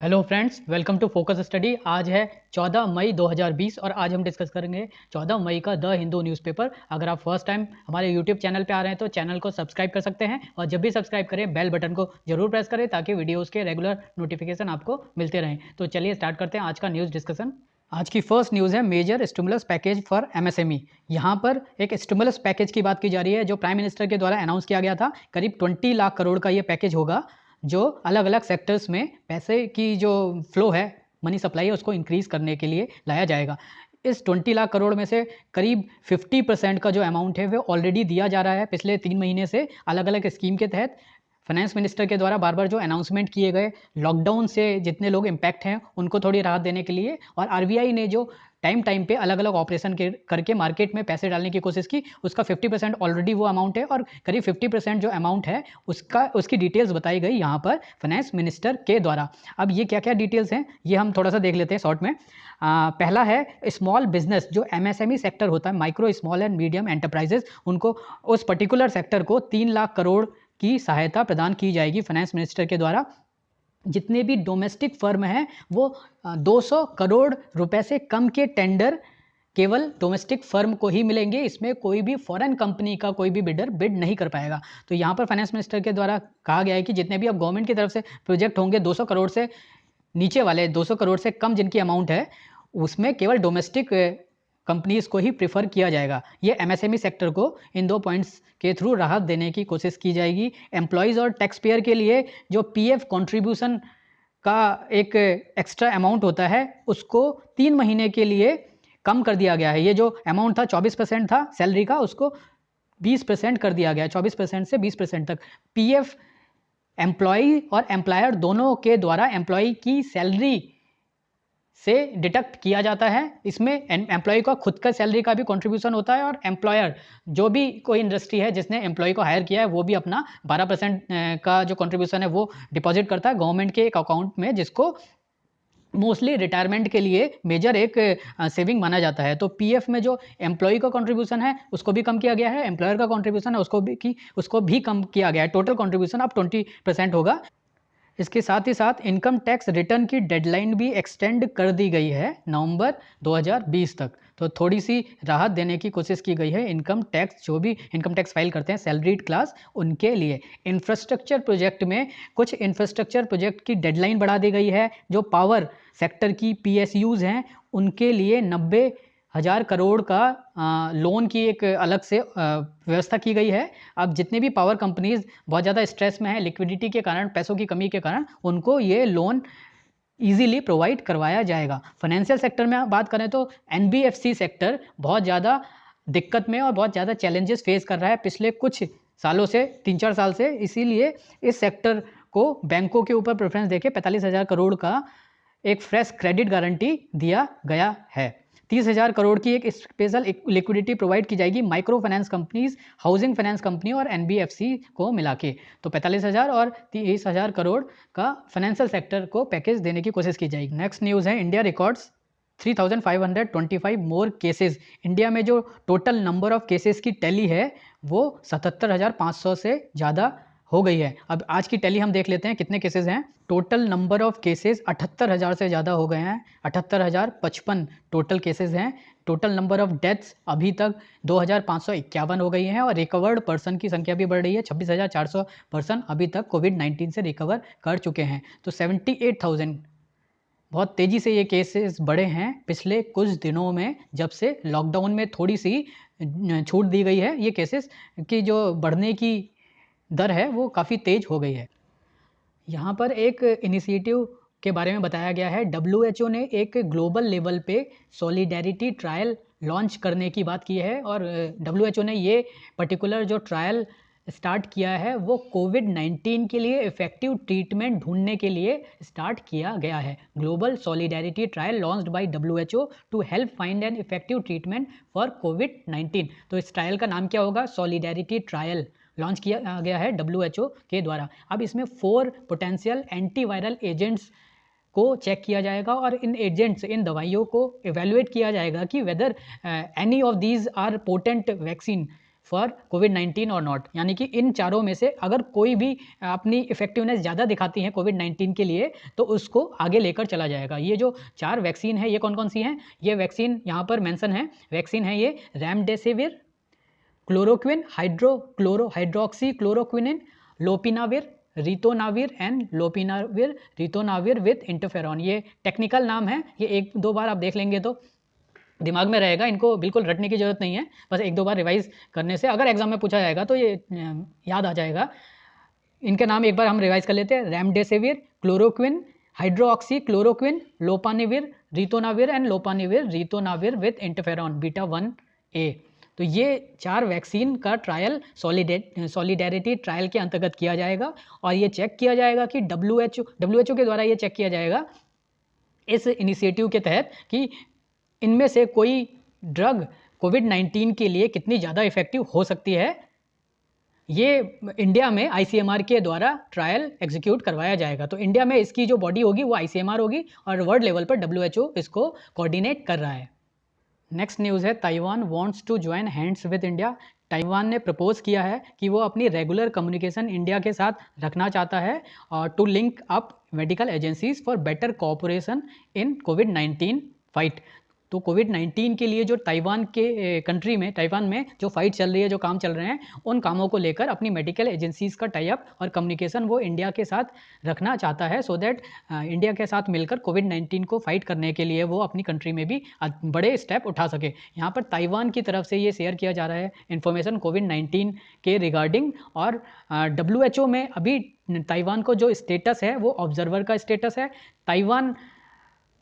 Hello friends, welcome to focus study. आज है 14 मई 2020 और आज हम डिस्कस करेंगे 14 मई का द हिंदू न्यूज़पेपर। अगर आप फर्स्ट टाइम हमारे यूट्यूब चैनल पे आ रहे हैं तो चैनल को सब्सक्राइब कर सकते हैं और जब भी सब्सक्राइब करें बेल बटन को जरूर प्रेस करें ताकि वीडियोज़ के रेगुलर नोटिफिकेशन आपको मिलते रहें। तो चलिए स्टार्ट करते हैं आज का न्यूज़ डिस्कशन। आज की फर्स्ट न्यूज़ है major stimulus package for MSME. यहाँ पर एक स्टिमुलस पैकेज की बात की जा रही है जो प्राइम मिनिस्टर के द्वारा अनाउंस किया गया था। करीब 20 लाख करोड़ का ये पैकेज होगा जो अलग अलग सेक्टर्स में पैसे की जो फ्लो है, मनी सप्लाई है, उसको इंक्रीज़ करने के लिए लाया जाएगा। इस 20 लाख करोड़ में से करीब 50% का जो अमाउंट है वो ऑलरेडी दिया जा रहा है पिछले 3 महीने से अलग अलग स्कीम के तहत। फाइनेंस मिनिस्टर के द्वारा बार बार जो अनाउंसमेंट किए गए लॉकडाउन से जितने लोग इम्पैक्ट हैं उनको थोड़ी राहत देने के लिए, और आरबीआई ने जो टाइम टाइम पे अलग अलग ऑपरेशन करके मार्केट में पैसे डालने की कोशिश की, उसका 50% ऑलरेडी वो अमाउंट है और करीब 50% जो अमाउंट है उसकी डिटेल्स बताई गई यहाँ पर फाइनेंस मिनिस्टर के द्वारा। अब ये क्या क्या डिटेल्स हैं ये हम थोड़ा सा देख लेते हैं शॉर्ट में। पहला है स्मॉल बिजनेस, जो एमएसएमई सेक्टर होता है, micro small and medium enterprises, उनको उस पर्टिकुलर सेक्टर को 3 लाख करोड़ की सहायता प्रदान की जाएगी फाइनेंस मिनिस्टर के द्वारा। जितने भी डोमेस्टिक फर्म हैं वो 200 करोड़ रुपए से कम के टेंडर केवल डोमेस्टिक फर्म को ही मिलेंगे। इसमें कोई भी फॉरेन कंपनी का कोई भी बिडर बिड नहीं कर पाएगा। तो यहाँ पर फाइनेंस मिनिस्टर के द्वारा कहा गया है कि जितने भी अब गवर्नमेंट की तरफ से प्रोजेक्ट होंगे 200 करोड़ से नीचे वाले, 200 करोड़ से कम जिनकी अमाउंट है, उसमें केवल डोमेस्टिक कंपनीज़ को ही प्रेफर किया जाएगा। ये एमएसएमई सेक्टर को इन 2 पॉइंट्स के थ्रू राहत देने की कोशिश की जाएगी। एम्प्लॉयज़ और टैक्स पेयर के लिए जो पीएफ कंट्रीब्यूशन का एक एक्स्ट्रा अमाउंट होता है उसको 3 महीने के लिए कम कर दिया गया है। ये जो अमाउंट था 24% था सैलरी का, उसको 20% कर दिया गया है, 24% से 20% तक। पीएफ एम्प्लॉय और एम्प्लॉयर दोनों के द्वारा एम्प्लॉय की सैलरी से डिडक्ट किया जाता है। इसमें एम्प्लॉय का खुद का सैलरी का भी कंट्रीब्यूशन होता है और एम्प्लॉयर, जो भी कोई इंडस्ट्री है जिसने एम्प्लॉय को हायर किया है, वो भी अपना 12% का जो कंट्रीब्यूशन है वो डिपॉजिट करता है गवर्नमेंट के एक अकाउंट में, जिसको मोस्टली रिटायरमेंट के लिए मेजर एक सेविंग माना जाता है। तो पीएफ में जो एम्प्लॉय का कंट्रीब्यूशन है उसको भी कम किया गया है, एम्प्लॉयर का कंट्रीब्यूशन है उसको भी कम किया गया है। टोटल कंट्रीब्यूशन अब 20% होगा। इसके साथ ही साथ इनकम टैक्स रिटर्न की डेडलाइन भी एक्सटेंड कर दी गई है नवंबर 2020 तक। तो थोड़ी सी राहत देने की कोशिश की गई है इनकम टैक्स, जो भी इनकम टैक्स फाइल करते हैं सैलरीड क्लास, उनके लिए। इंफ्रास्ट्रक्चर प्रोजेक्ट में कुछ इंफ्रास्ट्रक्चर प्रोजेक्ट की डेडलाइन बढ़ा दी गई है। जो पावर सेक्टर की पीएसयूज़ हैं उनके लिए 90,000 करोड़ का लोन की एक अलग से व्यवस्था की गई है। अब जितने भी पावर कंपनीज बहुत ज़्यादा स्ट्रेस में हैं लिक्विडिटी के कारण, पैसों की कमी के कारण, उनको ये लोन ईजिली प्रोवाइड करवाया जाएगा। फाइनेंशियल सेक्टर में बात करें तो एनबीएफसी सेक्टर बहुत ज़्यादा दिक्कत में और बहुत ज़्यादा चैलेंजेस फेस कर रहा है पिछले कुछ सालों से, 3-4 साल से। इसीलिए इस सेक्टर को बैंकों के ऊपर प्रेफरेंस देके 45,000 करोड़ का एक फ्रेश क्रेडिट गारंटी दिया गया है। 30,000 करोड़ की एक स्पेशल लिक्विडिटी प्रोवाइड की जाएगी micro finance companies, housing finance company और एनबीएफसी को मिला के। तो 45,000 और 30,000 करोड़ का फाइनेंशियल सेक्टर को पैकेज देने की कोशिश की जाएगी। नेक्स्ट न्यूज़ है India records 3,525 more cases. India में जो टोटल नंबर ऑफ केसेस की टैली है वो 77,500 से ज़्यादा हो गई है। अब आज की टैली हम देख लेते हैं कितने केसेस हैं। टोटल नंबर ऑफ केसेस 78,000 से ज़्यादा हो गए हैं, 78,055 टोटल केसेस हैं। टोटल नंबर ऑफ डेथ्स अभी तक 2,551 हो गई हैं और रिकवर्ड पर्सन की संख्या भी बढ़ रही है। 26,400 पर्सन अभी तक कोविड-19 से रिकवर कर चुके हैं। तो 78,000, बहुत तेज़ी से ये केसेस बढ़े हैं पिछले कुछ दिनों में, जब से लॉकडाउन में थोड़ी सी छूट दी गई है। ये केसेस की जो बढ़ने की दर है वो काफ़ी तेज़ हो गई है। यहाँ पर एक इनिशिएटिव के बारे में बताया गया है। डब्ल्यूएचओ ने एक ग्लोबल लेवल पे सॉलिडेरिटी ट्रायल लॉन्च करने की बात की है और डब्ल्यूएचओ ने ये पर्टिकुलर जो ट्रायल स्टार्ट किया है वो कोविड-19 के लिए इफ़ेक्टिव ट्रीटमेंट ढूंढने के लिए स्टार्ट किया गया है। Global solidarity trial launched by WHO to help find an effective treatment for कोविड-19। तो इस ट्रायल का नाम क्या होगा? सॉलिडेरिटी ट्रायल लॉन्च किया गया है डब्ल्यूएचओ के द्वारा। अब इसमें 4 पोटेंशियल एंटीवायरल एजेंट्स को चेक किया जाएगा और इन दवाइयों को इवेलुएट किया जाएगा कि whether any of these are potent vaccine for कोविड-19 और नॉट, यानी कि इन चारों में से अगर कोई भी अपनी इफेक्टिवनेस ज़्यादा दिखाती है कोविड-19 के लिए तो उसको आगे लेकर चला जाएगा। ये जो 4 वैक्सीन है ये कौन-कौन सी हैं? ये वैक्सीन यहाँ पर मेंशन है। वैक्सीन है ये remdesivir, chloroquine, hydroxychloroquine, lopinavir, ritonavir and lopinavir ritonavir with interferon. ये टेक्निकल नाम है, ये एक दो बार आप देख लेंगे तो दिमाग में रहेगा, इनको बिल्कुल रटने की ज़रूरत नहीं है, बस एक दो बार रिवाइज करने से अगर एग्जाम में पूछा जाएगा तो ये याद आ जाएगा। इनके नाम एक बार हम रिवाइज कर लेते हैं। Remdesivir, chloroquine, hydroxychloroquine, lopinavir, ritonavir and lopinavir ritonavir with interferon beta 1A। तो ये 4 वैक्सीन का ट्रायल सॉलिडेरिटी ट्रायल के अंतर्गत किया जाएगा और ये चेक किया जाएगा कि WHO के द्वारा ये चेक किया जाएगा इस इनिशिएटिव के तहत कि इनमें से कोई ड्रग कोविड-19 के लिए कितनी ज़्यादा इफेक्टिव हो सकती है। ये इंडिया में ICMR के द्वारा ट्रायल एग्जीक्यूट करवाया जाएगा। तो इंडिया में इसकी जो बॉडी होगी वो ICMR होगी और वर्ल्ड लेवल पर WHO इसको कोऑर्डिनेट कर रहा है। नेक्स्ट न्यूज़ है Taiwan wants to join hands with India. Taiwan ने प्रपोज किया है कि वो अपनी रेगुलर कम्युनिकेशन इंडिया के साथ रखना चाहता है और to link up medical agencies for better cooperation in कोविड-19 फाइट। तो कोविड-19 के लिए जो ताइवान में जो फाइट चल रही है, जो काम चल रहे हैं, उन कामों को लेकर अपनी मेडिकल एजेंसीज का टाई अप और कम्युनिकेशन वो इंडिया के साथ रखना चाहता है सो दैट इंडिया के साथ मिलकर कोविड-19 को फाइट करने के लिए वो अपनी कंट्री में भी बड़े स्टेप उठा सके। यहाँ पर ताइवान की तरफ से ये शेयर किया जा रहा है इन्फॉर्मेशन कोविड-19 के रिगार्डिंग। और WHO में अभी ताइवान को जो स्टेटस है वो ऑब्जर्वर का स्टेटस है। ताइवान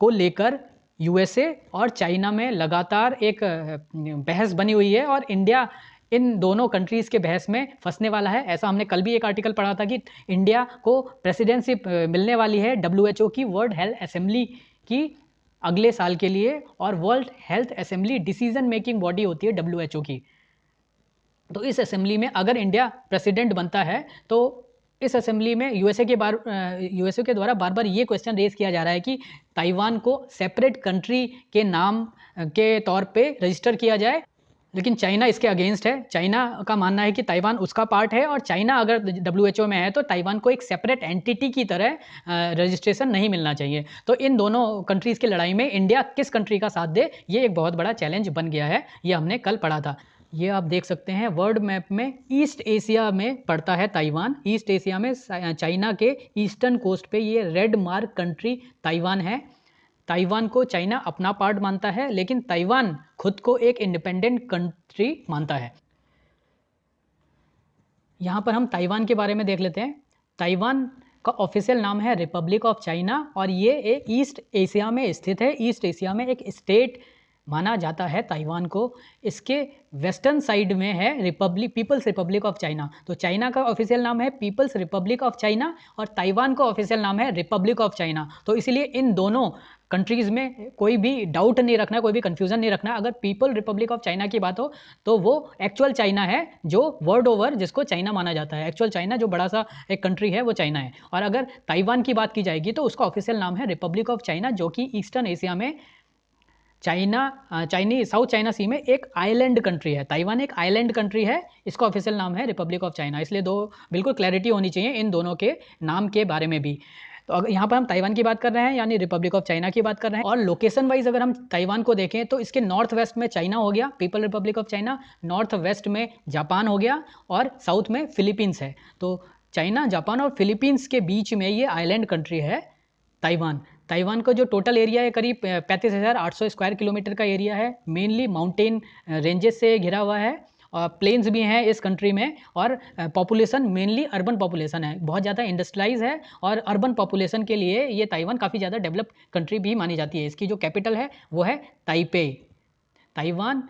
को लेकर USA और चाइना में लगातार एक बहस बनी हुई है और इंडिया इन दोनों कंट्रीज़ के बहस में फंसने वाला है। ऐसा हमने कल भी एक आर्टिकल पढ़ा था कि इंडिया को प्रेसिडेंटशिप मिलने वाली है WHO की वर्ल्ड हेल्थ असेंबली की अगले साल के लिए, और world health assembly decision making body होती है WHO की। तो इस असेंबली में अगर इंडिया प्रेसिडेंट बनता है तो इस असेंबली में USA के द्वारा बार बार ये क्वेश्चन रेज किया जा रहा है कि ताइवान को सेपरेट कंट्री के नाम के तौर पे रजिस्टर किया जाए, लेकिन चाइना इसके अगेंस्ट है। चाइना का मानना है कि ताइवान उसका पार्ट है और चाइना अगर WHO में है तो ताइवान को एक सेपरेट एंटिटी की तरह रजिस्ट्रेशन नहीं मिलना चाहिए। तो इन दोनों कंट्रीज़ की लड़ाई में इंडिया किस कंट्री का साथ दे, ये एक बहुत बड़ा चैलेंज बन गया है। ये हमने कल पढ़ा था। ये आप देख सकते हैं वर्ल्ड मैप में ईस्ट एशिया में पड़ता है ताइवान। ईस्ट एशिया में चाइना के ईस्टर्न कोस्ट पे ये रेड मार्क कंट्री ताइवान है। ताइवान को चाइना अपना पार्ट मानता है लेकिन ताइवान खुद को एक इंडिपेंडेंट कंट्री मानता है। यहाँ पर हम ताइवान के बारे में देख लेते हैं। ताइवान का ऑफिशियल नाम है रिपब्लिक ऑफ चाइना और ये एक ईस्ट एशिया में स्थित है। ईस्ट एशिया में एक स्टेट माना जाता है ताइवान को। इसके वेस्टर्न साइड में है पीपल्स रिपब्लिक ऑफ चाइना। तो चाइना का ऑफिशियल नाम है पीपल्स रिपब्लिक ऑफ चाइना और ताइवान का ऑफिशियल नाम है रिपब्लिक ऑफ चाइना। तो इसलिए इन दोनों कंट्रीज़ में कोई भी डाउट नहीं रखना, कोई भी कन्फ्यूज़न नहीं रखना। अगर पीपल रिपब्लिक ऑफ चाइना की बात हो तो वो एक्चुअल चाइना है, जो वर्ल्ड ओवर जिसको चाइना माना जाता है। एक्चुअल चाइना जो बड़ा सा एक कंट्री है वो चाइना है। और अगर ताइवान की बात की जाएगी तो उसका ऑफिशियल नाम है रिपब्लिक ऑफ चाइना, जो कि ईस्टर्न एशिया में साउथ चाइना सी में एक आइलैंड कंट्री है। ताइवान एक आइलैंड कंट्री है, इसका ऑफिशियल नाम है रिपब्लिक ऑफ चाइना। इसलिए बिल्कुल क्लैरिटी होनी चाहिए इन दोनों के नाम के बारे में भी। तो अगर यहाँ पर हम ताइवान की बात कर रहे हैं यानी रिपब्लिक ऑफ चाइना की बात कर रहे हैं। और लोकेशन वाइज अगर हम ताइवान को देखें तो इसके नॉर्थ वेस्ट में चाइना हो गया, people Republic of China, north west में जापान हो गया और साउथ में फिलीपींस है। तो चाइना, जापान और फिलीपींस के बीच में ये आइलैंड कंट्री है ताइवान। ताइवान का जो टोटल एरिया है करीब 35,800 स्क्वायर किलोमीटर का एरिया है। मेनली माउंटेन रेंजेस से घिरा हुआ है और प्लेन्स भी हैं इस कंट्री में। और पॉपुलेशन मेनली अर्बन पॉपुलेशन है, बहुत ज़्यादा इंडस्ट्रियलाइज है और अर्बन पॉपुलेशन के लिए ये ताइवान काफ़ी ज़्यादा डेवलप कंट्री भी मानी जाती है। इसकी जो कैपिटल है वो है Taipei. Taiwan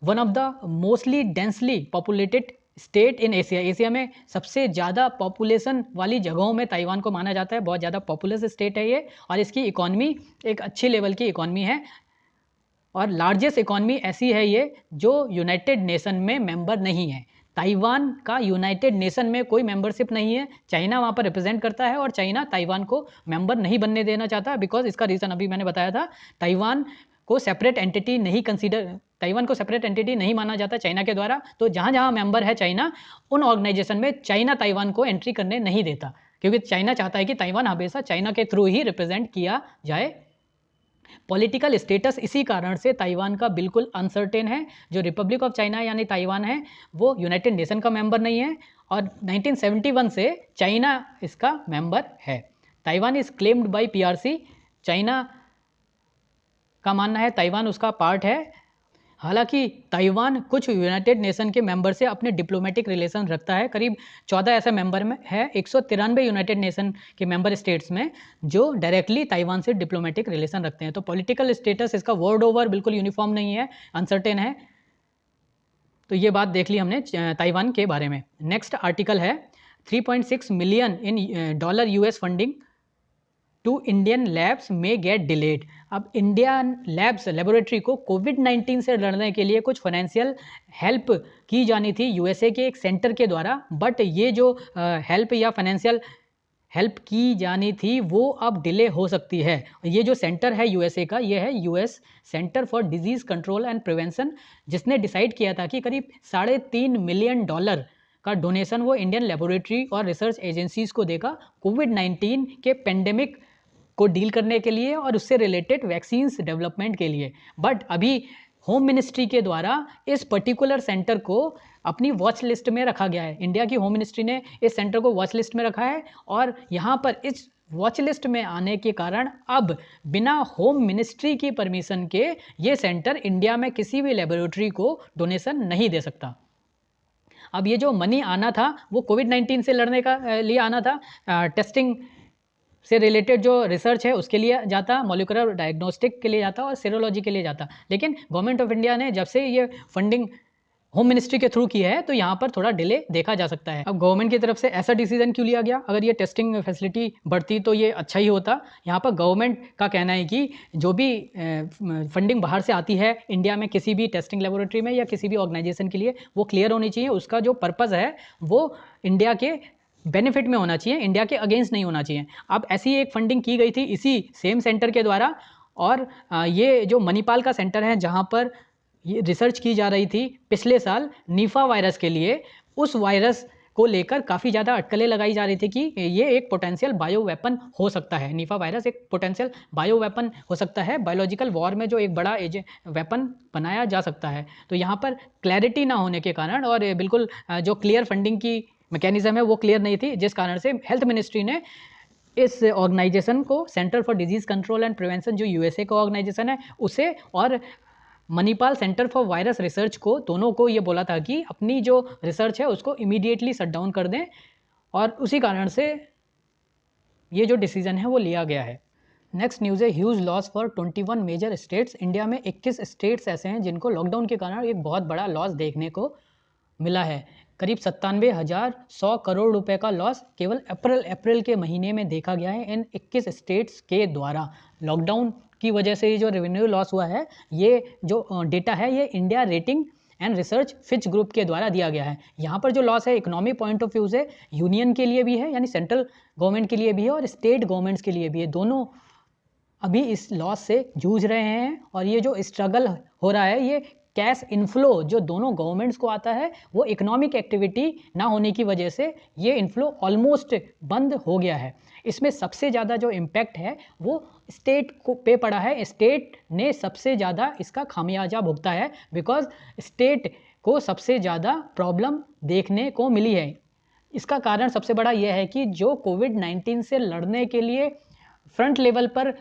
one of the mostly densely populated state in Asia. Asia में सबसे ज़्यादा पॉपुलेशन वाली जगहों में ताइवान को माना जाता है। बहुत ज़्यादा पॉपुलस स्टेट है ये और इसकी इकॉनमी एक अच्छी लेवल की इकॉनमी है और लार्जेस्ट इकॉनमी ऐसी है ये जो यूनाइटेड नेशन में मेंबर नहीं है। ताइवान का यूनाइटेड नेशन में कोई मेंबरशिप नहीं है। चाइना वहाँ पर रिप्रेजेंट करता है और चाइना ताइवान को मेंबर नहीं बनने देना चाहता बिकॉज इसका रीज़न अभी मैंने बताया था। ताइवान को सेपरेट एंटिटी नहीं कंसीडर ताइवान को सेपरेट एंटिटी नहीं माना जाता चाइना के द्वारा, तो जहाँ जहाँ मेंबर है चाइना, उन ऑर्गेनाइजेशन में चाइना ताइवान को एंट्री करने नहीं देता, क्योंकि चाइना चाहता है कि ताइवान हमेशा चाइना के थ्रू ही रिप्रेजेंट किया जाए। पॉलिटिकल स्टेटस इसी कारण से ताइवान का बिल्कुल अनसर्टेन है। जो रिपब्लिक ऑफ चाइना यानी ताइवान है, वो यूनाइटेड नेशन का मेंबर नहीं है, और 1971 से चाइना इसका मेंबर है। Taiwan is claimed by PRC. China का मानना है ताइवान उसका पार्ट है। हालांकि ताइवान कुछ यूनाइटेड नेशन के मेंबर से अपने डिप्लोमेटिक रिलेशन रखता है। करीब 14 ऐसे मेंबर में है, 193 यूनाइटेड नेशन के मेंबर स्टेट्स में, जो डायरेक्टली ताइवान से डिप्लोमेटिक रिलेशन रखते हैं। तो पॉलिटिकल स्टेटस इसका वर्ल्ड ओवर बिल्कुल यूनिफॉर्म नहीं है, अनसर्टेन है। तो ये बात देख ली हमने ताइवान के बारे में। नेक्स्ट आर्टिकल है 3.6 million in dollar US funding to Indian labs में गेट डिलेड। अब इंडियन लैब्स लेबोरेटरी को कोविड-19 से लड़ने के लिए कुछ फाइनेंशियल हेल्प की जानी थी यूएसए के एक सेंटर के द्वारा, बट ये जो हेल्प या फाइनेंशियल हेल्प की जानी थी वो अब डिले हो सकती है। ये जो सेंटर है यूएसए का, ये है US centre for disease control and prevention, जिसने डिसाइड किया था कि करीब $3.5 मिलियन का डोनेशन वो इंडियन लेबोरेटरी और रिसर्च एजेंसीज को देगा कोविड-19 के पेंडेमिक को डील करने के लिए और उससे रिलेटेड वैक्सीन्स डेवलपमेंट के लिए। बट अभी होम मिनिस्ट्री के द्वारा इस पर्टिकुलर सेंटर को अपनी वॉच लिस्ट में रखा गया है। इंडिया की होम मिनिस्ट्री ने इस सेंटर को वॉच लिस्ट में रखा है, और यहाँ पर इस वॉच लिस्ट में आने के कारण अब बिना होम मिनिस्ट्री की परमिशन के ये सेंटर इंडिया में किसी भी लेबोरेटरी को डोनेशन नहीं दे सकता। अब ये जो मनी आना था वो कोविड-19 से लड़ने का लिए आना था, टेस्टिंग से रिलेटेड जो रिसर्च है उसके लिए जाता, मॉलिक्यूलर डायग्नोस्टिक के लिए जाता और सीरोलॉजी के लिए जाता। लेकिन गवर्नमेंट ऑफ इंडिया ने जब से ये फंडिंग होम मिनिस्ट्री के थ्रू की है, तो यहाँ पर थोड़ा डिले देखा जा सकता है। अब गवर्नमेंट की तरफ से ऐसा डिसीजन क्यों लिया गया? अगर ये टेस्टिंग फैसिलिटी बढ़ती तो ये अच्छा ही होता। यहाँ पर गवर्नमेंट का कहना है कि जो भी फंडिंग बाहर से आती है इंडिया में किसी भी टेस्टिंग लेबोरेटरी में या किसी भी ऑर्गेनाइजेशन के लिए, वो क्लियर होनी चाहिए। उसका जो पर्पज़ है वो इंडिया के बेनिफिट में होना चाहिए, इंडिया के अगेंस्ट नहीं होना चाहिए। अब ऐसी एक फंडिंग की गई थी इसी सेम सेंटर के द्वारा, और ये जो मणिपाल का सेंटर है जहाँ पर ये रिसर्च की जा रही थी पिछले साल निफा वायरस के लिए, उस वायरस को लेकर काफ़ी ज़्यादा अटकलें लगाई जा रही थी कि ये एक पोटेंशियल बायो वेपन हो सकता है। निफा वायरस एक पोटेंशियल बायो वेपन हो सकता है, बायोलॉजिकल वॉर में जो एक बड़ा वेपन बनाया जा सकता है। तो यहाँ पर क्लैरिटी ना होने के कारण और बिल्कुल जो क्लियर फंडिंग की मैकेनिज्म है वो क्लियर नहीं थी, जिस कारण से हेल्थ मिनिस्ट्री ने इस ऑर्गेनाइजेशन को, centre for disease control and prevention जो यूएसए का ऑर्गेनाइजेशन है उसे, और Manipal centre for virus research को, दोनों को ये बोला था कि अपनी जो रिसर्च है उसको इमीडिएटली शट डाउन कर दें, और उसी कारण से ये जो डिसीजन है वो लिया गया है। नेक्स्ट न्यूज़ है huge loss for 21 major states. India में 21 स्टेट्स ऐसे हैं जिनको लॉकडाउन के कारण एक बहुत बड़ा लॉस देखने को मिला है। करीब 97,100 करोड़ रुपए का लॉस केवल अप्रैल के महीने में देखा गया है इन 21 स्टेट्स के द्वारा। लॉकडाउन की वजह से जो रेवेन्यू लॉस हुआ है, ये जो डेटा है ये India rating and research Fitch group के द्वारा दिया गया है। यहाँ पर जो लॉस है इकोनॉमी पॉइंट ऑफ व्यू से यूनियन के लिए भी है, यानी सेंट्रल गवर्नमेंट के लिए भी है और स्टेट गवर्नमेंट्स के लिए भी है। दोनों अभी इस लॉस से जूझ रहे हैं, और ये जो स्ट्रगल हो रहा है ये कैश इनफ्लो जो दोनों गवर्नमेंट्स को आता है वो इकोनॉमिक एक्टिविटी ना होने की वजह से ये इनफ्लो ऑलमोस्ट बंद हो गया है। इसमें सबसे ज़्यादा जो इम्पैक्ट है वो स्टेट को पे पड़ा है। स्टेट ने सबसे ज़्यादा इसका खामियाजा भुगता है, बिकॉज स्टेट को सबसे ज़्यादा प्रॉब्लम देखने को मिली है। इसका कारण सबसे बड़ा यह है कि जो कोविड-19 से लड़ने के लिए फ्रंट लेवल पर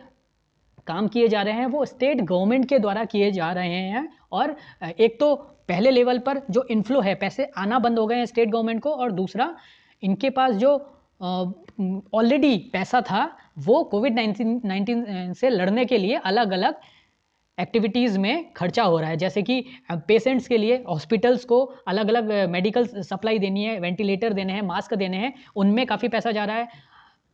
काम किए जा रहे हैं वो स्टेट गवर्नमेंट के द्वारा किए जा रहे हैं, और एक तो पहले लेवल पर जो इनफ्लो है, पैसे आना बंद हो गए हैं स्टेट गवर्नमेंट को, और दूसरा इनके पास जो ऑलरेडी पैसा था वो कोविड-19 से लड़ने के लिए अलग अलग एक्टिविटीज़ में खर्चा हो रहा है। जैसे कि पेशेंट्स के लिए हॉस्पिटल्स को अलग अलग मेडिकल सप्लाई देनी है, वेंटिलेटर देने हैं, मास्क देने हैं, उनमें काफ़ी पैसा जा रहा है।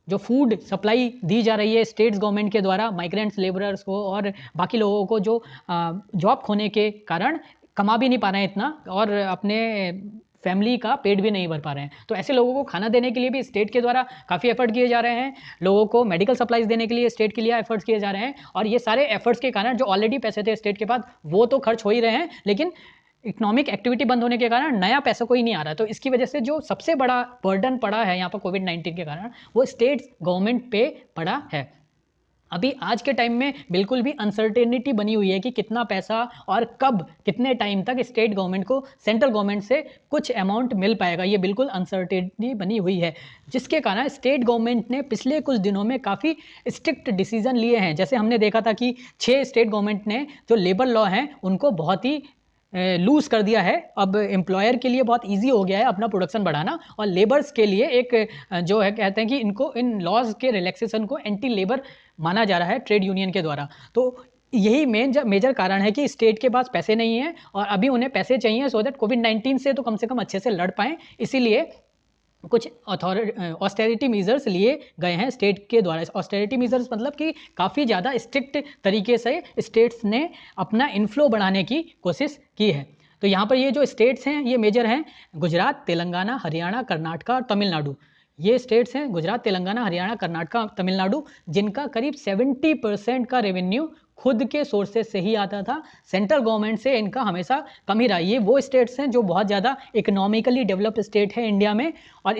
जो फूड सप्लाई दी जा रही है स्टेट्स गवर्नमेंट के द्वारा माइग्रेंट्स लेबरर्स को और बाकी लोगों को जो जॉब खोने के कारण कमा भी नहीं पा रहे हैं इतना, और अपने फैमिली का पेट भी नहीं भर पा रहे हैं। तो ऐसे लोगों को खाना देने के लिए भी स्टेट के द्वारा काफ़ी एफर्ट किए जा रहे हैं, लोगों को मेडिकल सप्लाईज देने के लिए स्टेट के लिए एफर्ट्स किए जा रहे हैं, और ये सारे एफर्ट्स के कारण जो ऑलरेडी पैसे थे स्टेट के पास वो तो खर्च हो ही रहे हैं, लेकिन इकोनॉमिक एक्टिविटी बंद होने के कारण नया पैसा कोई नहीं आ रहा है। तो इसकी वजह से जो सबसे बड़ा बर्डन पड़ा है यहाँ पर कोविड-19 के कारण, वो स्टेट गवर्नमेंट पे पड़ा है। अभी आज के टाइम में बिल्कुल भी अनसर्टेनिटी बनी हुई है कि कितना पैसा और कब कितने टाइम तक स्टेट गवर्नमेंट को सेंट्रल गवर्नमेंट से कुछ अमाउंट मिल पाएगा, ये बिल्कुल अनसर्टेनिटी बनी हुई है, जिसके कारण स्टेट गवर्नमेंट ने पिछले कुछ दिनों में काफ़ी स्ट्रिक्ट डिसीजन लिए हैं। जैसे हमने देखा था कि 6 स्टेट गवर्नमेंट ने जो लेबर लॉ हैं उनको बहुत ही लूज़ कर दिया है। अब एम्प्लॉयर के लिए बहुत इजी हो गया है अपना प्रोडक्शन बढ़ाना, और लेबर्स के लिए एक जो है कहते हैं कि इनको इन लॉज के रिलैक्सेशन को एंटी लेबर माना जा रहा है ट्रेड यूनियन के द्वारा। तो यही मेजर कारण है कि स्टेट के पास पैसे नहीं हैं और अभी उन्हें पैसे चाहिए सो दैट कोविड-19 से तो कम से कम अच्छे से लड़ पाएँ। इसीलिए कुछ ऑस्टेरिटी मेजर्स लिए गए हैं स्टेट के द्वारा। ऑस्टेरिटी मेजर्स मतलब कि काफ़ी ज़्यादा स्ट्रिक्ट तरीके से स्टेट्स ने अपना इनफ्लो बढ़ाने की कोशिश की है। तो यहाँ पर ये जो स्टेट्स हैं ये मेजर हैं गुजरात, तेलंगाना, हरियाणा, कर्नाटक और तमिलनाडु। ये स्टेट्स हैं गुजरात, तेलंगाना, हरियाणा, कर्नाटक, तमिलनाडु, जिनका करीब 70% का रेवेन्यू खुद के सोर्सेज से ही आता था। सेंट्रल गवर्नमेंट से इनका हमेशा कम ही रहा। ये वो स्टेट्स हैं जो बहुत ज़्यादा इकोनॉमिकली डेवलप्ड स्टेट है इंडिया में, और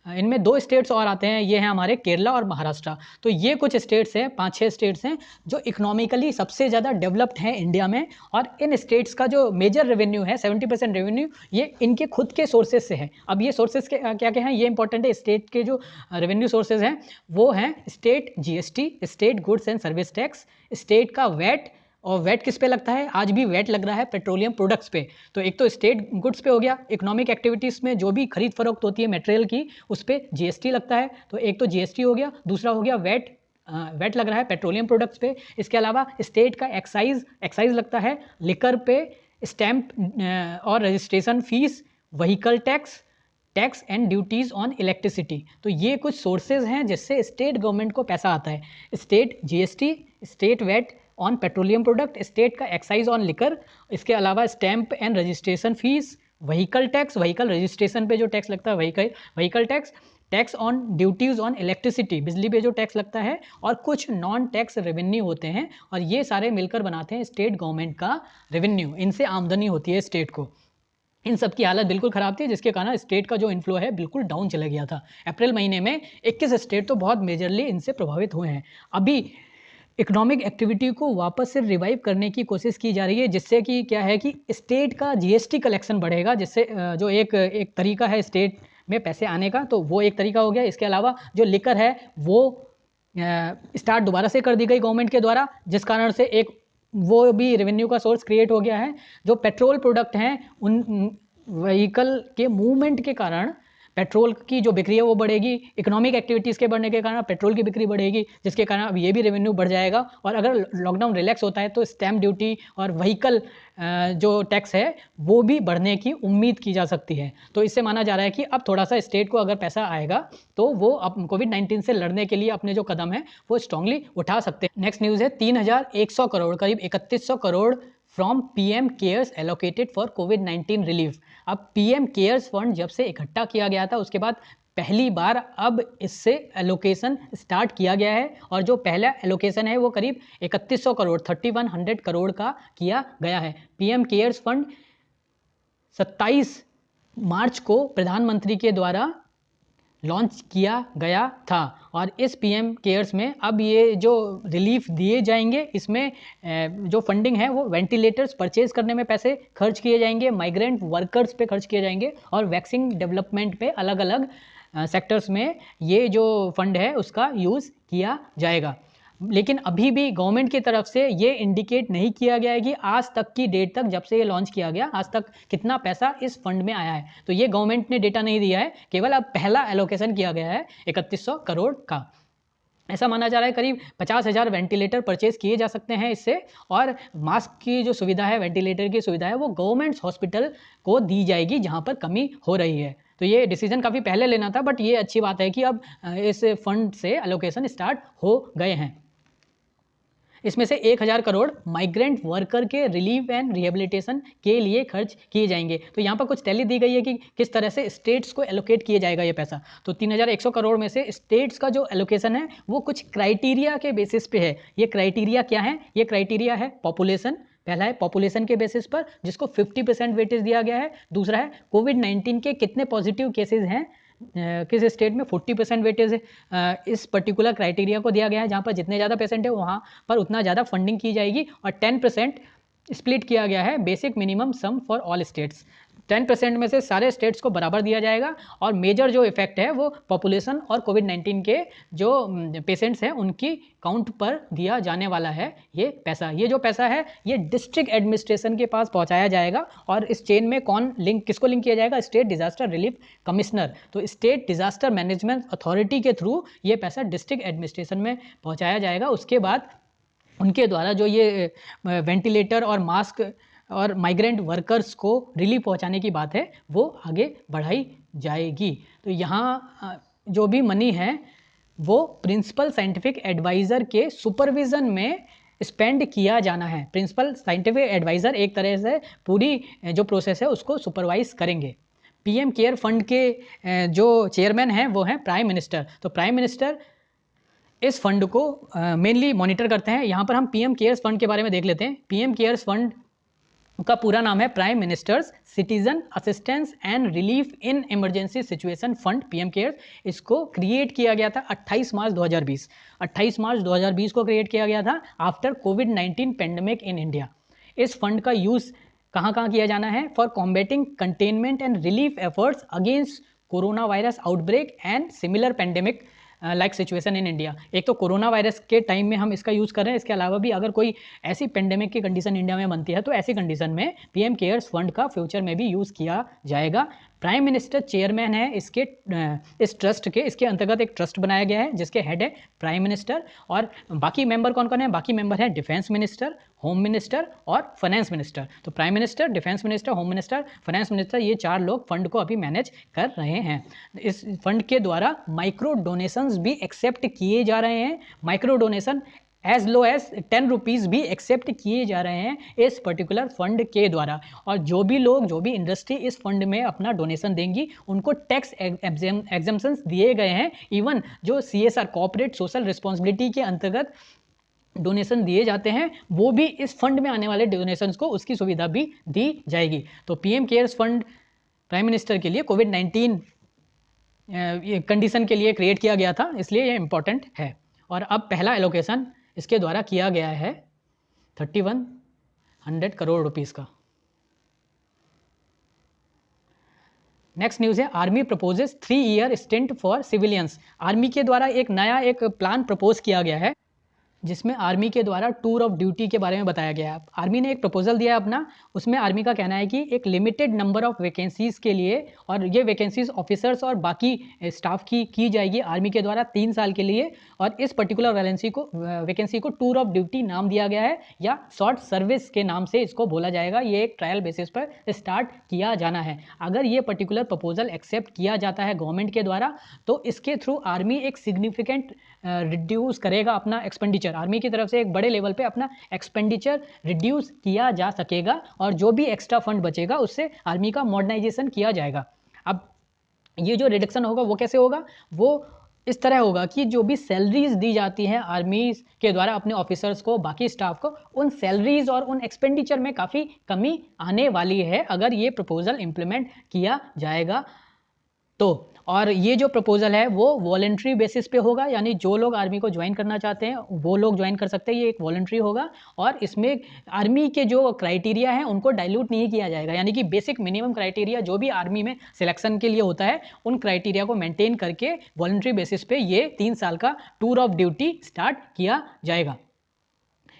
इनमें 2 स्टेट्स और आते हैं, ये हैं हमारे केरला और महाराष्ट्र। तो ये कुछ स्टेट्स हैं, 5-6 स्टेट्स हैं जो इकोनॉमिकली सबसे ज़्यादा डेवलप्ड हैं इंडिया में, और इन स्टेट्स का जो मेजर रेवेन्यू है 70% रेवेन्यू ये इनके खुद के सोर्सेज से है। अब ये सोर्सेज क्या क्या हैं ये इंपॉर्टेंट है। स्टेट के जो रेवेन्यू सोर्सेज हैं वो हैं state GST, state goods and service tax, state का वैट, और वैट किस पे लगता है, आज भी वैट लग रहा है पेट्रोलियम प्रोडक्ट्स पे। तो एक तो स्टेट गुड्स पे हो गया, इकोनॉमिक एक्टिविटीज़ में जो भी खरीद फरोख्त होती है मटेरियल की उस पर जीएसटी लगता है। तो एक तो जीएसटी हो गया, दूसरा हो गया वैट लग रहा है पेट्रोलियम प्रोडक्ट्स पे। इसके अलावा स्टेट का एक्साइज लगता है लिकर पे, स्टैम्प और registration fees, vehicle tax and duties on electricity. तो ये कुछ सोर्सेज हैं जिससे स्टेट गवर्नमेंट को पैसा आता है। State GST, state VAT on petroleum product, state का एक्साइज ऑन लिकर, इसके अलावा stamp and registration fees, vehicle tax, vehicle registration पे जो टैक्स लगता है vehicle tax on duties on electricity, बिजली पे जो टैक्स लगता है, और कुछ नॉन टैक्स रेवेन्यू होते हैं, और ये सारे मिलकर बनाते हैं स्टेट गवर्नमेंट का रेवेन्यू। इनसे आमदनी होती है स्टेट को। इन सब की हालत बिल्कुल ख़राब थी, जिसके कारण स्टेट का जो इन्फ्लो है बिल्कुल डाउन चला गया था। अप्रैल महीने में 21 स्टेट तो बहुत मेजरली इनसे प्रभावित हुए हैं। अभी इकोनॉमिक एक्टिविटी को वापस से रिवाइव करने की कोशिश की जा रही है, जिससे कि क्या है कि स्टेट का जीएसटी कलेक्शन बढ़ेगा, जिससे जो एक तरीका है स्टेट में पैसे आने का, तो वो एक तरीका हो गया। इसके अलावा जो लिकर है वो स्टार्ट दोबारा से कर दी गई गवर्नमेंट के द्वारा, जिस कारण से एक वो भी रेवेन्यू का सोर्स क्रिएट हो गया है। जो पेट्रोल प्रोडक्ट हैं उन व्हीकल के मूवमेंट के कारण पेट्रोल की जो बिक्री है वो बढ़ेगी, इकोनॉमिक एक्टिविटीज़ के बढ़ने के कारण पेट्रोल की बिक्री बढ़ेगी, जिसके कारण अब ये भी रेवेन्यू बढ़ जाएगा। और अगर लॉकडाउन रिलैक्स होता है तो स्टैम्प ड्यूटी और व्हीकल जो टैक्स है वो भी बढ़ने की उम्मीद की जा सकती है। तो इससे माना जा रहा है कि अब थोड़ा सा स्टेट को अगर पैसा आएगा तो वो अब कोविड-19 से लड़ने के लिए अपने जो कदम है वो स्ट्रांगली उठा सकते हैं। नेक्स्ट न्यूज़ है 3100 करोड़, करीब 3100 crore from PM cares allocated for covid relief. अब पीएम केयर्स फंड जब से इकट्ठा किया गया था उसके बाद पहली बार अब इससे एलोकेशन स्टार्ट किया गया है, और जो पहला एलोकेशन है वो करीब 3100 करोड़ 3100 करोड़ का किया गया है। पीएम केयर्स फंड 27 मार्च को प्रधानमंत्री के द्वारा लॉन्च किया गया था, और इस पीएम केयर्स में अब ये जो रिलीफ दिए जाएंगे इसमें जो फंडिंग है वो वेंटिलेटर्स परचेज करने में पैसे खर्च किए जाएंगे, माइग्रेंट वर्कर्स पे खर्च किए जाएंगे, और वैक्सीन डेवलपमेंट पे अलग अलग सेक्टर्स में ये जो फंड है उसका यूज़ किया जाएगा। लेकिन अभी भी गवर्नमेंट की तरफ से ये इंडिकेट नहीं किया गया है कि आज तक की डेट तक, जब से ये लॉन्च किया गया आज तक कितना पैसा इस फंड में आया है। तो ये गवर्नमेंट ने डेटा नहीं दिया है, केवल अब पहला एलोकेशन किया गया है 3100 करोड़ का। ऐसा माना जा रहा है करीब 50,000 वेंटिलेटर परचेज किए जा सकते हैं इससे, और मास्क की जो सुविधा है, वेंटिलेटर की सुविधा है, वो गवर्नमेंट हॉस्पिटल को दी जाएगी जहाँ पर कमी हो रही है। तो ये डिसीजन काफ़ी पहले लेना था, बट ये अच्छी बात है कि अब इस फंड से एलोकेशन स्टार्ट हो गए हैं। इसमें से 1000 करोड़ माइग्रेंट वर्कर के रिलीफ एंड रिहेबिलिटेशन के लिए खर्च किए जाएंगे। तो यहाँ पर कुछ टैली दी गई है कि किस तरह से स्टेट्स को एलोकेट किया जाएगा ये पैसा। तो 3100 करोड़ में से स्टेट्स का जो एलोकेशन है वो कुछ क्राइटेरिया के बेसिस पे है। ये क्राइटेरिया क्या है? ये क्राइटेरिया है पॉपुलेशन। पहला है पॉपुलेशन के बेसिस पर जिसको 50% वेटेज दिया गया है। दूसरा है कोविड-19 के कितने पॉजिटिव केसेस हैं किस स्टेट में, 40% वेटेज है। इस पर्टिकुलर क्राइटेरिया को दिया गया है जहाँ पर जितने ज़्यादा पेशेंट है वहाँ पर उतना ज़्यादा फंडिंग की जाएगी। और 10% स्प्लिट किया गया है basic minimum some for all states. 10% में से सारे स्टेट्स को बराबर दिया जाएगा। और मेजर जो इफेक्ट है वो पॉपुलेशन और कोविड-19 के जो पेशेंट्स हैं उनकी काउंट पर दिया जाने वाला है ये पैसा। ये जो पैसा है ये डिस्ट्रिक्ट एडमिनिस्ट्रेशन के पास पहुंचाया जाएगा। और इस चेन में किसको लिंक किया जाएगा? State disaster relief commissioner. तो स्टेट डिजास्टर मैनेजमेंट अथॉरिटी के थ्रू ये पैसा डिस्ट्रिक्ट एडमिनिस्ट्रेशन में पहुँचाया जाएगा। उसके बाद उनके द्वारा जो ये वेंटिलेटर और मास्क और माइग्रेंट वर्कर्स को रिलीफ पहुंचाने की बात है वो आगे बढ़ाई जाएगी। तो यहाँ जो भी मनी है वो प्रिंसिपल साइंटिफिक एडवाइज़र के सुपरविज़न में स्पेंड किया जाना है। प्रिंसिपल साइंटिफिक एडवाइज़र एक तरह से पूरी जो प्रोसेस है उसको सुपरवाइज करेंगे। पीएम केयर फंड के जो चेयरमैन हैं वो हैं प्राइम मिनिस्टर। तो प्राइम मिनिस्टर इस फंड को मेनली मॉनिटर करते हैं। यहाँ पर हम पीएम केयर्स फंड के बारे में देख लेते हैं। पीएम केयर्स फंड का पूरा नाम है prime ministers citizen assistance and relief in emergency situation fund, PM cares. इसको क्रिएट किया गया था 28 मार्च 2020। 28 मार्च 2020 को क्रिएट किया गया था after covid pandemic in India. इस फंड का यूज़ कहाँ कहाँ किया जाना है? For combating containment and relief efforts against corona virus outbreak and similar pandemic like situation in India. एक तो कोरोना वायरस के टाइम में हम इसका यूज़ कर रहे हैं, इसके अलावा भी अगर कोई ऐसी पेंडेमिक की कंडीशन इंडिया में बनती है तो ऐसी कंडीशन में पीएम केयर्स फंड का फ्यूचर में भी यूज़ किया जाएगा। प्राइम मिनिस्टर चेयरमैन है इस ट्रस्ट के। इसके अंतर्गत एक ट्रस्ट बनाया गया है जिसके हेड है प्राइम मिनिस्टर। और बाकी मेंबर कौन कौन है? बाकी मेंबर हैं डिफेंस मिनिस्टर, होम मिनिस्टर और फाइनेंस मिनिस्टर। तो prime minister, defence minister, home minister, finance minister, ये 4 लोग फंड को अभी मैनेज कर रहे हैं। इस फंड के द्वारा माइक्रो डोनेशंस भी एक्सेप्ट किए जा रहे हैं। Micro donation as low as 10 rupees भी एक्सेप्ट किए जा रहे हैं इस पर्टिकुलर फंड के द्वारा। और जो भी इंडस्ट्री इस फंड में अपना डोनेशन देंगी उनको टैक्स एग्जम्पशंस दिए गए हैं। इवन जो CSR कॉर्पोरेट सोशल रिस्पॉन्सिबिलिटी के अंतर्गत डोनेशन दिए जाते हैं वो भी इस फंड में आने वाले डोनेशंस को उसकी सुविधा भी दी जाएगी। तो PM cares fund prime minister के लिए कोविड-19 कंडीशन के लिए क्रिएट किया गया था, इसलिए ये इम्पॉर्टेंट है। और अब पहला एलोकेशन इसके द्वारा किया गया है 3100 करोड़ रुपीस का। नेक्स्ट न्यूज़ है army proposes 3 year stint for civilians. Army के द्वारा एक नया प्लान प्रपोज किया गया है जिसमें आर्मी के द्वारा टूर ऑफ ड्यूटी के बारे में बताया गया है। आर्मी ने एक प्रपोजल दिया है अपना, उसमें आर्मी का कहना है कि एक लिमिटेड नंबर ऑफ वैकेंसीज़ के लिए, और ये वैकेंसीज ऑफिसर्स और बाकी स्टाफ की जाएगी आर्मी के द्वारा 3 साल के लिए। और इस पर्टिकुलर वैकेंसी को टूर ऑफ ड्यूटी नाम दिया गया है या शॉर्ट सर्विस के नाम से इसको बोला जाएगा। ये एक ट्रायल बेसिस पर स्टार्ट किया जाना है। अगर ये पर्टिकुलर प्रपोजल एक्सेप्ट किया जाता है गवर्नमेंट के द्वारा तो इसके थ्रू आर्मी एक सिग्निफिकेंट रिड्यूस करेगा अपना एक्सपेंडिचर। आर्मी की तरफ से एक बड़े लेवल पे अपना एक्सपेंडिचर रिड्यूस किया जा सकेगा और जो भी एक्स्ट्रा फंड बचेगा उससे आर्मी का मॉडर्नाइजेशन किया जाएगा। अब ये जो रिडक्शन होगा वो कैसे होगा? वो इस तरह होगा कि जो भी सैलरीज दी जाती हैं आर्मी के द्वारा अपने ऑफिसर्स को, बाकी स्टाफ को, उन सैलरीज और उन एक्सपेंडिचर में काफ़ी कमी आने वाली है अगर ये प्रपोजल इम्प्लीमेंट किया जाएगा तो। और ये जो प्रपोजल है वो वॉलेंट्री बेसिस पे होगा, यानी जो लोग आर्मी को ज्वाइन करना चाहते हैं वो लोग ज्वाइन कर सकते हैं। ये एक वॉलेंट्री होगा और इसमें आर्मी के जो क्राइटेरिया हैं उनको डाइल्यूट नहीं किया जाएगा, यानी कि बेसिक मिनिमम क्राइटेरिया जो भी आर्मी में सिलेक्शन के लिए होता है उन क्राइटेरिया को मेंटेन करके वॉलेंट्री बेसिस पे ये 3 साल का टूर ऑफ ड्यूटी स्टार्ट किया जाएगा।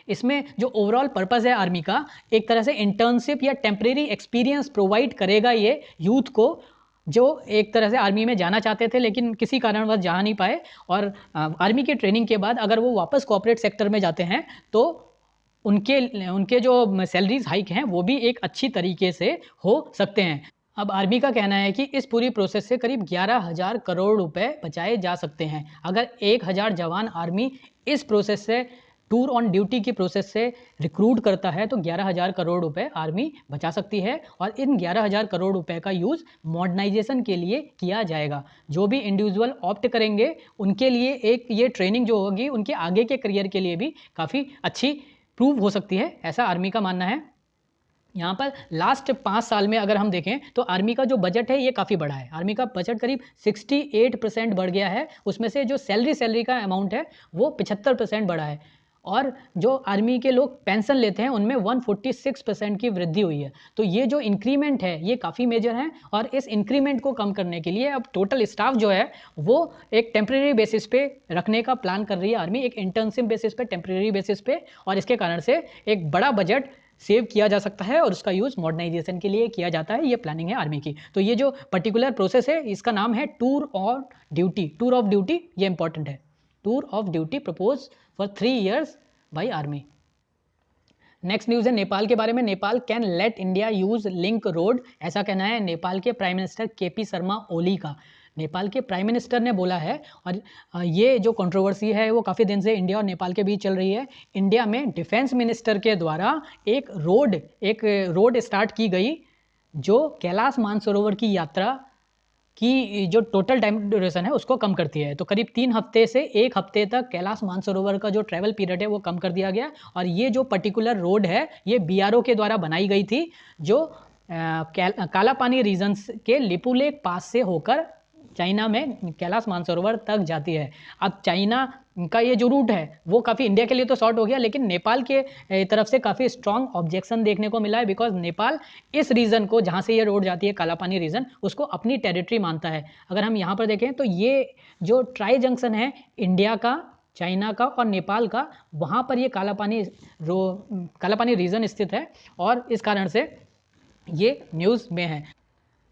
इसमें जो ओवरऑल पर्पस है आर्मी का, एक तरह से इंटर्नशिप या टेम्परेरी एक्सपीरियंस प्रोवाइड करेगा ये यूथ को जो एक तरह से आर्मी में जाना चाहते थे लेकिन किसी कारणवश जा नहीं पाए, और आर्मी की ट्रेनिंग के बाद अगर वो वापस कॉर्पोरेट सेक्टर में जाते हैं तो उनके जो सैलरीज हाइक हैं वो भी एक अच्छी तरीके से हो सकते हैं। अब आर्मी का कहना है कि इस पूरी प्रोसेस से करीब 11,000 करोड़ रुपए बचाए जा सकते हैं अगर 1,000 जवान आर्मी इस प्रोसेस से टूर ऑन ड्यूटी की प्रोसेस से रिक्रूट करता है तो 11,000 करोड़ रुपए आर्मी बचा सकती है, और इन 11,000 करोड़ रुपए का यूज़ मॉडर्नाइजेशन के लिए किया जाएगा। जो भी इंडिविजुअल ऑप्ट करेंगे उनके लिए एक ये ट्रेनिंग जो होगी उनके आगे के करियर के लिए भी काफ़ी अच्छी प्रूव हो सकती है, ऐसा आर्मी का मानना है। यहाँ पर लास्ट 5 साल में अगर हम देखें तो आर्मी का जो बजट है ये काफ़ी बड़ा है। आर्मी का बजट करीब 68% बढ़ गया है। उसमें से जो सैलरी का अमाउंट है वो 75% बढ़ा है, और जो आर्मी के लोग पेंशन लेते हैं उनमें 146% की वृद्धि हुई है। तो ये जो इंक्रीमेंट है ये काफ़ी मेजर है, और इस इंक्रीमेंट को कम करने के लिए अब टोटल स्टाफ जो है वो एक टेम्प्रेरी बेसिस पे रखने का प्लान कर रही है आर्मी, एक इंटर्नशिप बेसिस पे, टेम्प्रेरी बेसिस पे, और इसके कारण से एक बड़ा बजट सेव किया जा सकता है और उसका यूज़ मॉडर्नाइजेशन के लिए किया जाता है। ये प्लानिंग है आर्मी की। तो ये जो पर्टिकुलर प्रोसेस है इसका नाम है tour on duty, tour of duty, ये इंपॉर्टेंट है। Tour of duty propose for 3 years by army. Next news है नेपाल के बारे में। Nepal can let India use link road, ऐसा कहना है नेपाल के prime minister KP Sharma Oli का। नेपाल के प्राइम मिनिस्टर ने बोला है, और ये जो कंट्रोवर्सी है वो काफ़ी दिन से इंडिया और नेपाल के बीच चल रही है। इंडिया में डिफेंस मिनिस्टर के द्वारा एक रोड स्टार्ट की गई जो कैलाश मानसरोवर की यात्रा की जो टोटल टाइम ड्यूरेशन है उसको कम करती है। तो करीब 3 हफ्ते से 1 हफ्ते तक कैलाश मानसरोवर का जो ट्रैवल पीरियड है वो कम कर दिया गया। और ये जो पर्टिकुलर रोड है ये बीआरओ के द्वारा बनाई गई थी, जो कालापानी रीजन्स के लिपुलेक पास से होकर चाइना में कैलाश मानसरोवर तक जाती है। अब चाइना का ये जो रूट है वो काफ़ी इंडिया के लिए तो शॉर्ट हो गया, लेकिन नेपाल के तरफ से काफ़ी स्ट्रॉन्ग ऑब्जेक्शन देखने को मिला है, बिकॉज नेपाल इस रीजन को जहाँ से ये रोड जाती है कालापानी रीजन उसको अपनी टेरिटरी मानता है। अगर हम यहाँ पर देखें तो ये जो ट्राई जंक्शन है इंडिया का, चाइना का और नेपाल का, वहाँ पर ये कालापानी रीजन स्थित है, और इस कारण से ये न्यूज़ में है।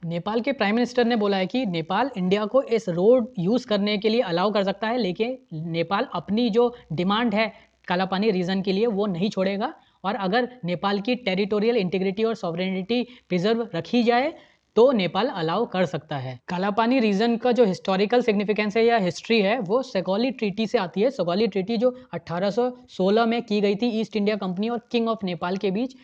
नेपाल के प्राइम मिनिस्टर ने बोला है कि नेपाल इंडिया को इस रोड यूज़ करने के लिए अलाउ कर सकता है, लेकिन नेपाल अपनी जो डिमांड है कालापानी रीजन के लिए वो नहीं छोड़ेगा, और अगर नेपाल की टेरिटोरियल इंटीग्रिटी और सॉवरेनिटी प्रिजर्व रखी जाए तो नेपाल अलाउ कर सकता है। कालापानी रीजन का जो हिस्टोरिकल सिग्निफिकेंस है या हिस्ट्री है वो सगौली ट्रीटी से आती है। सगौली ट्रीटी जो 1816 में की गई थी ईस्ट इंडिया कंपनी और किंग ऑफ नेपाल के बीच।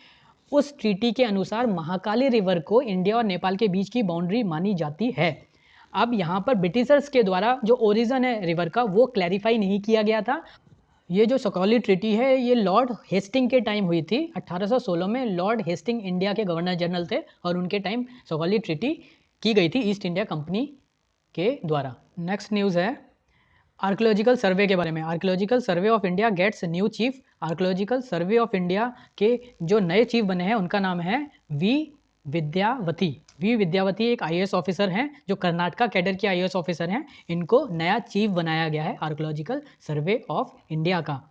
उस ट्रीटी के अनुसार महाकाली रिवर को इंडिया और नेपाल के बीच की बाउंड्री मानी जाती है। अब यहाँ पर ब्रिटिशर्स के द्वारा जो ओरिजिन है रिवर का वो क्लैरिफाई नहीं किया गया था। ये जो सगौली ट्रीटी है ये लॉर्ड हेस्टिंग के टाइम हुई थी। 1816 में लॉर्ड हेस्टिंग इंडिया के गवर्नर जनरल थे और उनके टाइम सगौली ट्रीटी की गई थी ईस्ट इंडिया कंपनी के द्वारा। नेक्स्ट न्यूज़ है आर्कियोलॉजिकल सर्वे के बारे में। Archaeological survey of India gets new chief. Archaeological survey of India के जो नए चीफ बने हैं उनका नाम है वी विद्यावती। वी विद्यावती एक आईएएस ऑफिसर हैं जो कर्नाटका कैडर के आईएएस ऑफिसर हैं। इनको नया चीफ बनाया गया है आर्कियोलॉजिकल सर्वे ऑफ इंडिया का।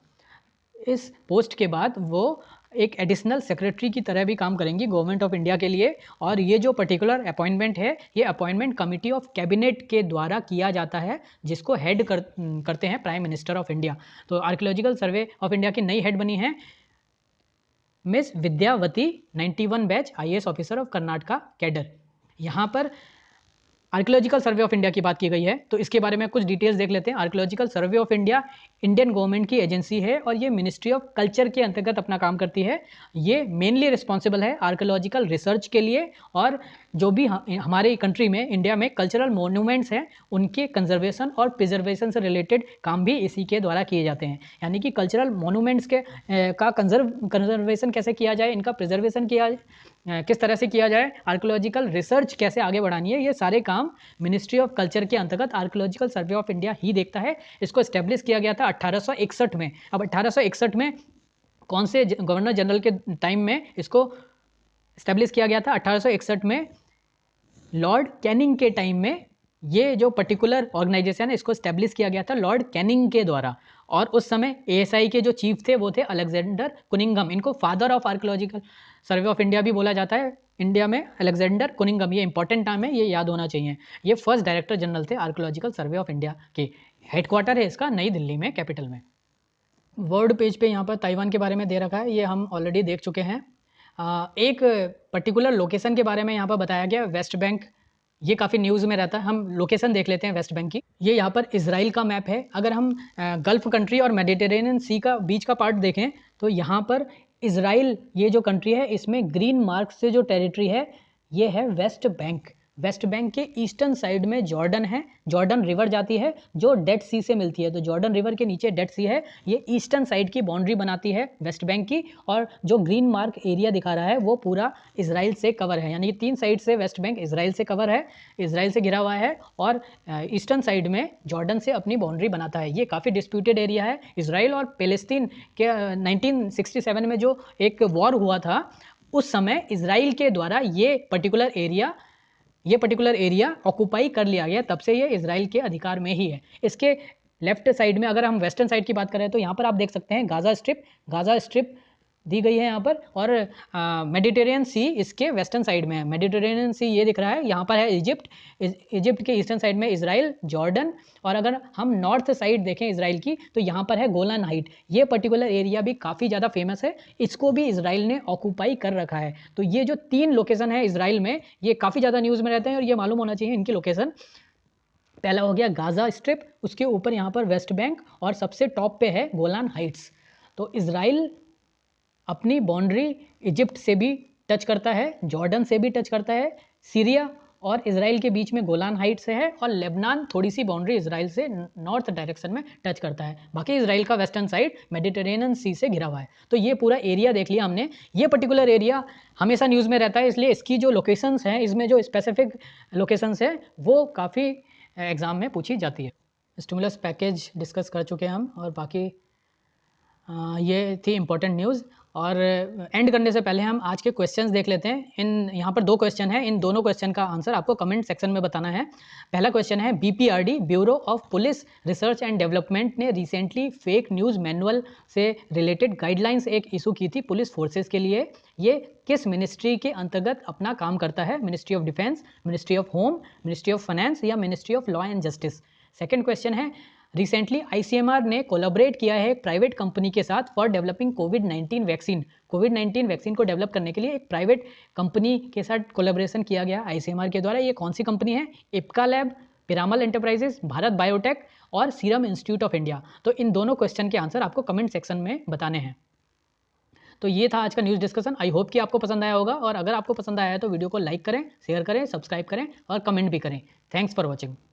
इस पोस्ट के बाद वो एक एडिशनल सेक्रेटरी की तरह भी काम करेंगी गवर्नमेंट ऑफ इंडिया के लिए, और ये जो पर्टिकुलर अपॉइंटमेंट है ये अपॉइंटमेंट कमिटी ऑफ कैबिनेट के द्वारा किया जाता है, जिसको हेड करते हैं प्राइम मिनिस्टर ऑफ इंडिया। तो आर्कियोलॉजिकल सर्वे ऑफ इंडिया की नई हेड बनी है miss Vidyavati, 91 batch IAS officer of Karnataka cadre. यहाँ पर आर्कियोलॉजिकल सर्वे ऑफ इंडिया की बात की गई है तो इसके बारे में कुछ डिटेल्स देख लेते हैं। Archaeological survey of India Indian government की एजेंसी है और ये मिनिस्ट्री ऑफ कल्चर के अंतर्गत अपना काम करती है। ये मेनली रिस्पॉन्सिबल है आर्कियोलॉजिकल रिसर्च के लिए, और जो भी हमारे कंट्री में इंडिया में कल्चरल मोन्यूमेंट्स हैं उनके कंजर्वेशन और प्रिजर्वेशन से रिलेटेड काम भी इसी के द्वारा किए जाते हैं। यानी कि कल्चरल मोन्यूमेंट्स का कंजर्वेशन कैसे किया जाए, इनका प्रिजर्वेशन किस तरह से किया जाए, आर्कियोलॉजिकल रिसर्च कैसे आगे बढ़ानी है, ये सारे काम मिनिस्ट्री ऑफ कल्चर के अंतर्गत आर्कियोलॉजिकल सर्वे ऑफ इंडिया ही देखता है। इसको एस्टेब्लिश किया गया था 1861 में। अब 1861 में कौन से गवर्नर जनरल के टाइम में इसको एस्टेब्लिश किया गया था? 1861 में लॉर्ड कैनिंग के टाइम में ये जो पर्टिकुलर ऑर्गेनाइजेशन है इसको एस्टेब्लिश किया गया था लॉर्ड कैनिंग के द्वारा। और उस समय एएसआई के जो चीफ थे वो थे अलेक्जेंडर कुनिंघम। इनको father of archaeological survey of India भी बोला जाता है इंडिया में, अलेक्जेंडर कुनिंघम। ये इंपॉर्टेंट नाम है, ये याद होना चाहिए। ये फर्स्ट डायरेक्टर जनरल थे आर्कियोलॉजिकल सर्वे ऑफ इंडिया के। हेडक्वार्टर है इसका नई दिल्ली में, कैपिटल में। वर्ल्ड पेज पे यहाँ पर ताइवान के बारे में दे रखा है, ये हम ऑलरेडी देख चुके हैं। एक पर्टिकुलर लोकेशन के बारे में यहाँ पर बताया गया, वेस्ट बैंक ये काफ़ी न्यूज़ में रहता है। हम लोकेशन देख लेते हैं वेस्ट बैंक की। ये यहाँ पर इज़राइल का मैप है। अगर हम गल्फ़ कंट्री और मेडिटेरेनियन सी का बीच का पार्ट देखें तो यहाँ पर इज़राइल ये जो कंट्री है इसमें ग्रीन मार्क से जो टेरिटरी है ये है वेस्ट बैंक। वेस्ट बैंक के ईस्टर्न साइड में जॉर्डन है। जॉर्डन रिवर जाती है जो डेड सी से मिलती है, तो जॉर्डन रिवर के नीचे डेड सी है। ये ईस्टर्न साइड की बाउंड्री बनाती है वेस्ट बैंक की, और जो ग्रीन मार्क एरिया दिखा रहा है वो पूरा इजराइल से कवर है। यानी कि 3 साइड से वेस्ट बैंक इजराइल से कवर है, इजराइल से घिरा हुआ है, और ईस्टर्न साइड में जॉर्डन से अपनी बाउंड्री बनाता है। ये काफ़ी डिस्प्यूटेड एरिया है। इजराइल और पैलेस्टीन के 1967 में जो एक वॉर हुआ था उस समय इजराइल के द्वारा ये पर्टिकुलर एरिया ऑक्यूपाई कर लिया गया, तब से ये इजराइल के अधिकार में ही है। इसके लेफ्ट साइड में अगर हम वेस्टर्न साइड की बात करें तो यहाँ पर आप देख सकते हैं गाज़ा स्ट्रिप दी गई है यहाँ पर, और मेडिटेरियन सी इसके वेस्टर्न साइड में है। मेडिटेरेनियन सी ये दिख रहा है, यहाँ पर है इजिप्ट के ईस्टर्न साइड में इजराइल, जॉर्डन, और अगर हम नॉर्थ साइड देखें इजराइल की तो यहाँ पर है गोलान हाइट। ये पर्टिकुलर एरिया भी काफ़ी ज़्यादा फेमस है, इसको भी इजराइल ने ऑक्यूपाई कर रखा है। तो ये जो 3 लोकेशन है इजराइल में, ये काफ़ी ज़्यादा न्यूज़ में रहते हैं और ये मालूम होना चाहिए इनकी लोकेशन। पहला हो गया गाज़ा स्ट्रिप, उसके ऊपर यहाँ पर वेस्ट बैंक, और सबसे टॉप पे है गोलान हाइट्स। तो इजराइल अपनी बाउंड्री इजिप्ट से भी टच करता है, जॉर्डन से भी टच करता है, सीरिया और इजराइल के बीच में गोलान हाइट से है, और लेबनान थोड़ी सी बाउंड्री इजराइल से नॉर्थ डायरेक्शन में टच करता है। बाकी इजराइल का वेस्टर्न साइड मेडिटेरेनियन सी से घिरा हुआ है। तो ये पूरा एरिया देख लिया हमने। ये पर्टिकुलर एरिया हमेशा न्यूज़ में रहता है, इसलिए इसकी जो लोकेशंस हैं, इसमें जो स्पेसिफिक लोकेशंस हैं वो काफ़ी एग्ज़ाम में पूछी जाती है। स्टिमुलस पैकेज डिस्कस कर चुके हैं हम, और बाकी ये थी इम्पोर्टेंट न्यूज़। और एंड करने से पहले हम आज के क्वेश्चंस देख लेते हैं। यहाँ पर 2 क्वेश्चन हैं, इन दोनों क्वेश्चन का आंसर आपको कमेंट सेक्शन में बताना है। पहला क्वेश्चन है, BPRD bureau of police research and development ने रिसेंटली फेक न्यूज़ मैनुअल से रिलेटेड गाइडलाइंस एक इशू की थी पुलिस फोर्सेज के लिए। ये किस मिनिस्ट्री के अंतर्गत अपना काम करता है? Ministry of defence, ministry of home, ministry of finance या ministry of law and justice? Second question है, रिसेंटली ICMR ने कोलैबोरेट किया है एक प्राइवेट कंपनी के साथ फॉर डेवलपिंग कोविड-19 वैक्सीन। कोविड-19 वैक्सीन को डेवलप करने के लिए एक प्राइवेट कंपनी के साथ कोलैबोरेशन किया गया ICMR के द्वारा। ये कौन सी कंपनी है? Ipca lab, Piramal enterprises, Bharat biotech और सीरम इंस्टीट्यूट ऑफ इंडिया। तो इन दोनों क्वेश्चन के आंसर आपको कमेंट सेक्शन में बताने हैं। तो ये था आज का न्यूज़ डिस्कशन। आई होप कि आपको पसंद आया होगा, और अगर आपको पसंद आया है तो वीडियो को लाइक करें, शेयर करें, सब्सक्राइब करें और कमेंट भी करें। Thanks for watching.